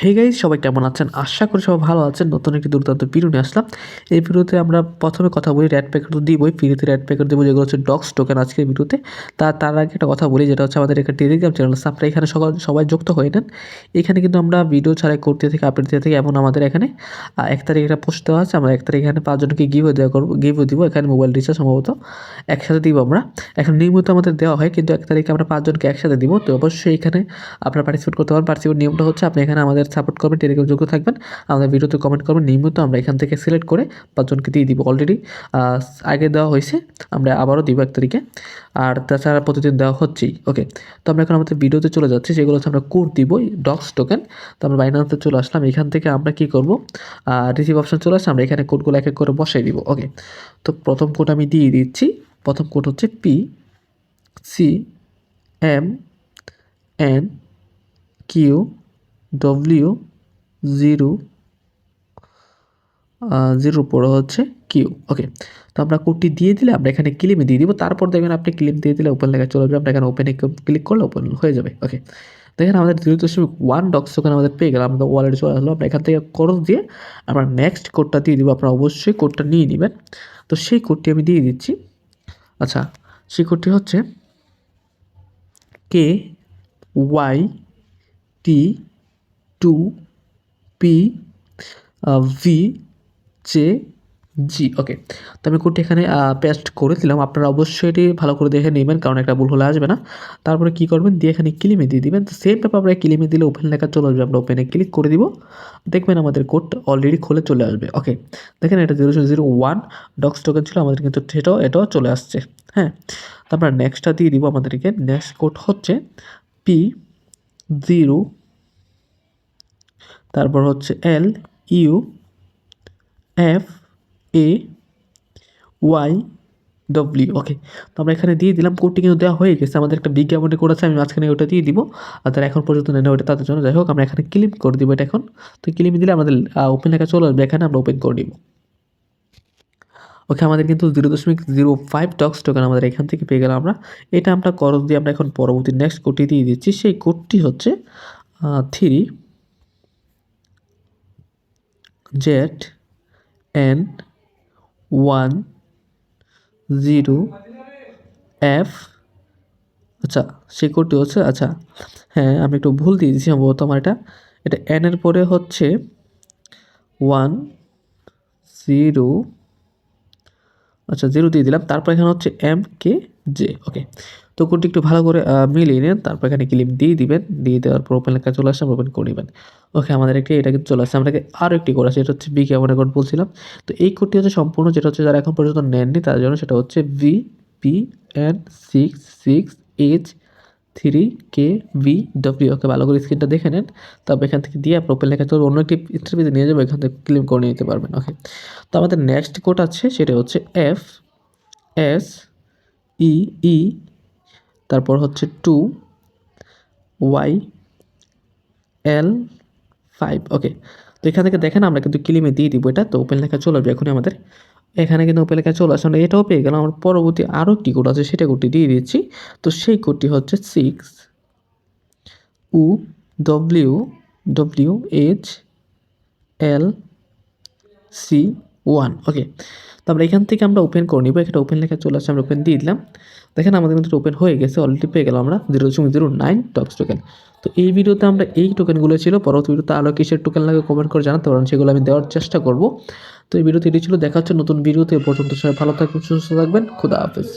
Hey guys, সবাই কেমন আছেন? আশা করি সবাই ভালো আছেন। নতুন একটি দুর্দান্ত ভিডিও নিয়ে আসলাম। এই ভিডিওতে আমরা প্রথমে কথা বলি, র্যাড প্যাকেট তো দিবই, ফ্রিতে র্যাড প্যাকেট দেবো যেগুলো হচ্ছে ডক্স টোকেন আজকের ভিডিওতে। তার আগে একটা কথা বলি, যেটা হচ্ছে আমাদের একটা টেলিগ্রাম চ্যানেল আছে, আপনারা এখানে সবাই যুক্ত হয়ে নেন। এখানে কিন্তু আমরা ভিডিও ছাড়াই করতে থেকে আপডেট দিয়ে থাকি। এবং আমাদের এখানে 1 তারিখ একটা পোস্ট দেওয়া আছে। আমরা 1 তারিখ এখানে 5 জনকে গিভও দিব। এখানে মোবাইল রিচার্জ সম্ভবত একসাথে দিব আমরা। এখন নিয়মিত আমাদের দেওয়া হয়, কিন্তু 1 তারিখে আমরা 5 জনকে একসাথে দিব। তো অবশ্যই এখানে আপনারা পার্টিসিপেট করতে পারেন। পার্টিসিপেট নিয়মটা হচ্ছে, আপনি এখানে আমাদের সাপোর্ট করবেন, টেলিগ্রাম যুক্ত থাকবেন, আমাদের ভিডিওতে কমেন্ট করবেন। নিয়মিত আমরা এখান থেকে সিলেক্ট করে 5 জনকে দিয়ে দিব। অলরেডি আগে দেওয়া হয়েছে, আমরা আবারও দিব 1 তারিখে। আর তাছাড়া প্রতিদিন দেওয়া হচ্ছেই। ওকে, তো আমরা এখন আমাদের ভিডিওতে চলে যাচ্ছি, যেগুলো হচ্ছে আমরা কোড দিব ডক্স টোকেন। তো আমরা বাইনান্সে চলে আসলাম। এখান থেকে আমরা কি করব, রিসিভ অপশন চলে আসছে, আমরা এখানে কোডগুলো এক এক করে বসাই দিব। ওকে, তো প্রথম কোড আমি দিয়ে দিচ্ছি। প্রথম কোড হচ্ছে PCMNQ0 0 পরে হচ্ছে কিউ। ওকে, তো আমরা কোডটি দিয়ে দিলে আমরা এখানে ক্লেমে দিয়ে দিব। তারপর দেখবেন আপনি ক্লেম দিয়ে দিলে ওপেন লেখা চলে যাবে। আমরা এখানে ওপেনে ক্লিক করলে ওপেন হয়ে যাবে। ওকে, দেখেন আমাদের 0.1 ডক্স টোকেন আমাদের পেয়ে গেলাম, আমাদের ওয়ালেটে চলে আসলো। আমরা এখান থেকে খরচ দিয়ে আমরা নেক্সট কোডটা দিয়ে দিব। আপনারা অবশ্যই কোডটা নিয়ে নেবেন। তো সেই কোডটি আমি দিয়ে দিচ্ছি। আচ্ছা, সেই কোডটি হচ্ছে KYT2PVJG। ওকে, তো আমি কোডটি এখানে পেস্ট করে দিলাম। আপনারা অবশ্যই এটি ভালো করে দেখে নেবেন, কারণ একটা ভুল হলে আসবে না। তারপরে কি করবেন, দিয়ে এখানে ক্লেমে দিয়ে দিবেন। তো সেম ব্যাপার, আমরা ক্লেমে দিলে ওপেন লেখা চলে আসবে। আমরা ওপেনে ক্লিক করে দিব, দেখবেন আমাদের কোডটা অলরেডি খুলে চলে আসবে। ওকে, দেখেন এটা 0.01 ডক্স টোকেন ছিল আমাদের, কিন্তু এটাও চলে আসছে। হ্যাঁ, তো আমরা নেক্সটটা দিয়ে দিব। আমাদেরকে নেক্সট কোড হচ্ছে P0, তারপর হচ্ছে LUFAYW। ওকে, তো আমরা এখানে দিয়ে দিলাম। কোডটি কিন্তু দেওয়া হয়ে গেছে। আমাদের একটা বিজ্ঞাপনে কোড আছে, আমি মাঝখানে ওটা দিয়ে দিব। আর তারা এখন পর্যন্ত নেই ওটা তাদের জন্য। যাই হোক, আমরা এখানে ক্লেম করে দিব এটা এখন। তো ক্লেম দিলে আমাদের ওপেন লেখা চলে আসবে, এখানে আমরা ওপেন করে দিব। ওকে, আমাদের কিন্তু 0.05 ডক্স টোকেন আমাদের এখান থেকে পেয়ে গেলাম আমরা। এটা আমরা খরচ দিয়ে আমরা এখন পরবর্তী নেক্সট কোডটি দিয়ে দিচ্ছি। সেই কোডটি হচ্ছে 3ZN10F। আচ্ছা, সেই কোডটি হচ্ছে, আচ্ছা হ্যাঁ, আমি একটু ভুল দিয়ে দিয়েছি সম্ভবত। আমার এটা এন এর পরে হচ্ছে 10, আচ্ছা 0 দিয়ে দিলাম। তারপর এখানে হচ্ছে MKJ। ওকে, তো কোডটি একটু ভালো করে মিলিয়ে নেন। তারপর এখানে ক্লিক দিয়ে দিবেন। দিয়ে দেওয়ার পর ওপেন লেখা চলে আসে, ওপেন করে নেবেন। ওকে, আমাদের এটা কিন্তু চলে আসছে। আমাদেরকে আরও একটি কোড আছে, এটা হচ্ছে বিজ্ঞাপনের কোড বলছিলাম। তো এই কোডটি হচ্ছে সম্পূর্ণ, যেটা হচ্ছে যারা এখন পর্যন্ত নেননি তাদের জন্য, সেটা হচ্ছে VPN66H3KVW। ওকে, ভালো করে স্ক্রিনটা দেখে নেন। তারপর এখান থেকে দিয়ে আপনার ওপেন লেখা চলবে, অন্য একটি ইন্টারভিউতে নিয়ে যাবো, এখান থেকে ক্লেম করে নিতে পারবেন। ওকে, তো আমাদের নেক্সট কোড আছে, সেটা হচ্ছে FSEE, তারপর হচ্ছে 2YL5। ওকে, তো এখান থেকে দেখেন আমরা কিন্তু ক্লেমে দিয়ে দিব এটা। তো ওপেন লেখা চলে আসবে এখনই আমাদের এখানে, কিন্তু ওপেন লেখা চলে আসে। আমরা এটাও পেয়ে গেলাম। আমার পরবর্তী আরও একটি কোড আছে, সেটা কোডটি দিয়ে দিচ্ছি। তো সেই কোডটি হচ্ছে 6UWHLC1। ওকে, তো আমরা এখান থেকে আমরা ওপেন করে নিব। এখানে ওপেন লেখা চলে আসছে, আমরা ওপেন দিয়ে দিলাম। দেখেন আমাদের কিন্তু ওপেন হয়ে গেছে, অলরেডি পেয়ে গেলাম আমরা 0.09 ডক্স টোকেন। তো এই ভিডিওতে আমরা এই টোকেনগুলো ছিল। পরবর্তী ভিডিওতে আরও কিসের টোকেন লাগে কমেন্ট করে জানাতে পারেন, সেগুলো আমি দেওয়ার চেষ্টা করব। তো এই ভিডিওতে এটি ছিল। দেখা হচ্ছে নতুন ভিডিওতে। এ পর্যন্ত সবাই ভালো থাকবেন, সুস্থ থাকবেন। খুদা হাফেজ।